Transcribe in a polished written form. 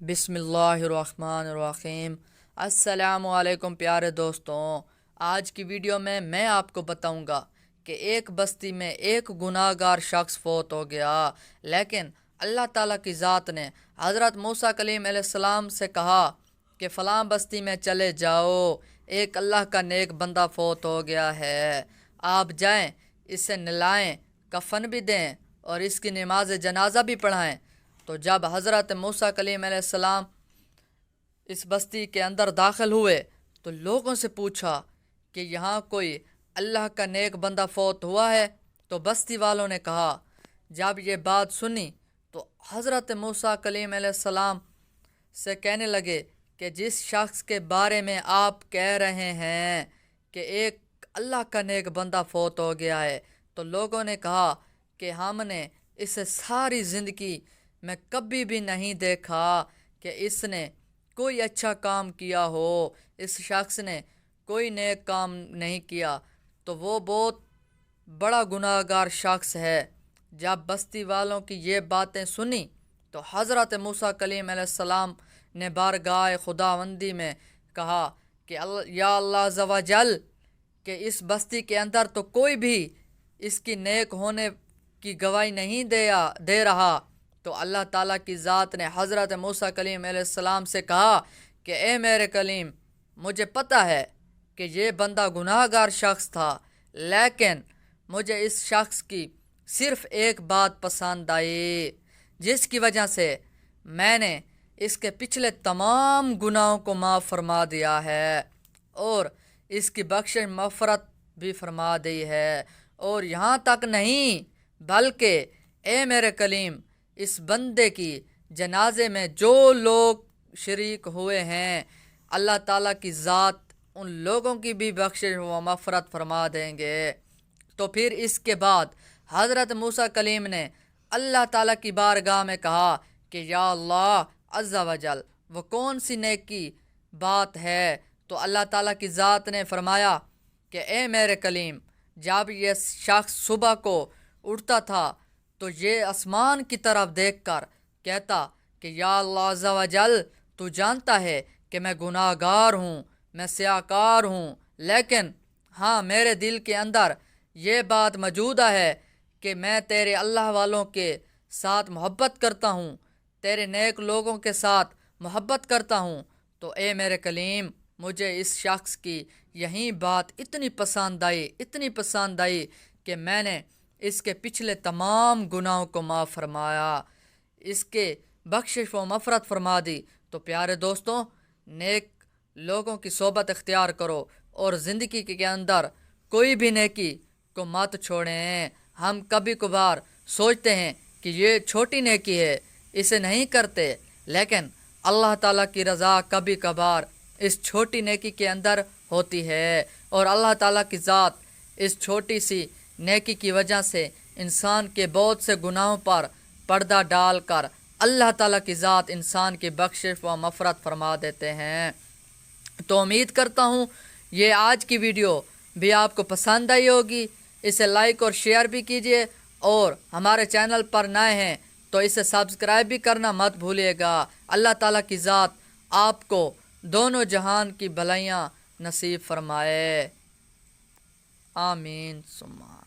بسم اللہ الرحمن الرحیم۔ السلام علیکم پیارے دوستوں، آج کی ویڈیو میں آپ کو بتاؤں گا کہ ایک بستی میں ایک گناہ گار شخص فوت ہو گیا، لیکن اللہ تعالیٰ کی ذات نے حضرت موسیٰ کلیم علیہ السلام سے کہا کہ فلاں بستی میں چلے جاؤ، ایک اللہ کا نیک بندہ فوت ہو گیا ہے، آپ جائیں، اسے نہلائیں، کفن بھی دیں اور اس کی نماز جنازہ بھی پڑھائیں۔ تو جب حضرت موسیٰ کلیم علیہ السلام اس بستی کے اندر داخل ہوئے تو لوگوں سے پوچھا کہ یہاں کوئی اللہ کا نیک بندہ فوت ہوا ہے؟ تو بستی والوں نے کہا۔ جب یہ بات سنی تو حضرت موسیٰ کلیم علیہ السلام سے کہنے لگے کہ جس شخص کے بارے میں آپ کہہ رہے ہیں کہ ایک اللہ کا نیک بندہ فوت ہو گیا ہے، تو لوگوں نے کہا کہ ہم نے اسے ساری زندگی میں کبھی بھی نہیں دیکھا کہ اس نے کوئی اچھا کام کیا ہو، اس شخص نے کوئی نیک کام نہیں کیا، تو وہ بہت بڑا گناہ گار شخص ہے۔ جب بستی والوں کی یہ باتیں سنی تو حضرت موسیٰ کلیم علیہ السلام نے بارگاہ خداوندی میں کہا کہ یا اللہ عز و جل، کہ اس بستی کے اندر تو کوئی بھی اس کی نیک ہونے کی گواہی نہیں دے رہا۔ تو اللہ تعالیٰ کی ذات نے حضرت موسیٰ کلیم علیہ السلام سے کہا کہ اے میرے کلیم، مجھے پتہ ہے کہ یہ بندہ گناہ گار شخص تھا، لیکن مجھے اس شخص کی صرف ایک بات پسند آئی، جس کی وجہ سے میں نے اس کے پچھلے تمام گناہوں کو معاف فرما دیا ہے اور اس کی بخشش مغفرت بھی فرما دی ہے، اور یہاں تک نہیں بلکہ اے میرے کلیم، اس بندے کی جنازے میں جو لوگ شریک ہوئے ہیں، اللہ تعالیٰ کی ذات ان لوگوں کی بھی بخشش و مغفرت فرما دیں گے۔ تو پھر اس کے بعد حضرت موسیٰ کلیم نے اللہ تعالیٰ کی بارگاہ میں کہا کہ یا اللہ عز و جل، وہ کون سی نیکی بات ہے؟ تو اللہ تعالیٰ کی ذات نے فرمایا کہ اے میرے کلیم، جب یہ شخص صبح کو اٹھتا تھا تو یہ آسمان کی طرف دیکھ کر کہتا کہ یا اللہ عز و جل، تو جانتا ہے کہ میں گناہ گار ہوں، میں سیاہ کار ہوں، لیکن ہاں میرے دل کے اندر یہ بات موجود ہے کہ میں تیرے اللہ والوں کے ساتھ محبت کرتا ہوں، تیرے نیک لوگوں کے ساتھ محبت کرتا ہوں۔ تو اے میرے کلیم، مجھے اس شخص کی یہی بات اتنی پسند آئی کہ میں نے اس کے پچھلے تمام گناہوں کو معاف فرمایا، اس کے بخشش و مغفرت فرما دی۔ تو پیارے دوستوں، نیک لوگوں کی صحبت اختیار کرو اور زندگی کے اندر کوئی بھی نیکی کو مت چھوڑیں۔ ہم کبھی کبھار سوچتے ہیں کہ یہ چھوٹی نیکی ہے، اسے نہیں کرتے، لیکن اللہ تعالیٰ کی رضا کبھی کبھار اس چھوٹی نیکی کے اندر ہوتی ہے، اور اللہ تعالیٰ کی ذات اس چھوٹی سی نیکی کی وجہ سے انسان کے بہت سے گناہوں پر پردہ ڈال کر اللہ تعالیٰ کی ذات انسان کی بخشش و مغفرت فرما دیتے ہیں۔ تو امید کرتا ہوں یہ آج کی ویڈیو بھی آپ کو پسند آئی ہوگی، اسے لائک اور شیئر بھی کیجیے، اور ہمارے چینل پر نئے ہیں تو اسے سبسکرائب بھی کرنا مت بھولیے گا۔ اللہ تعالیٰ کی ذات آپ کو دونوں جہان کی بھلائیاں نصیب فرمائے، آمین ثم آمین۔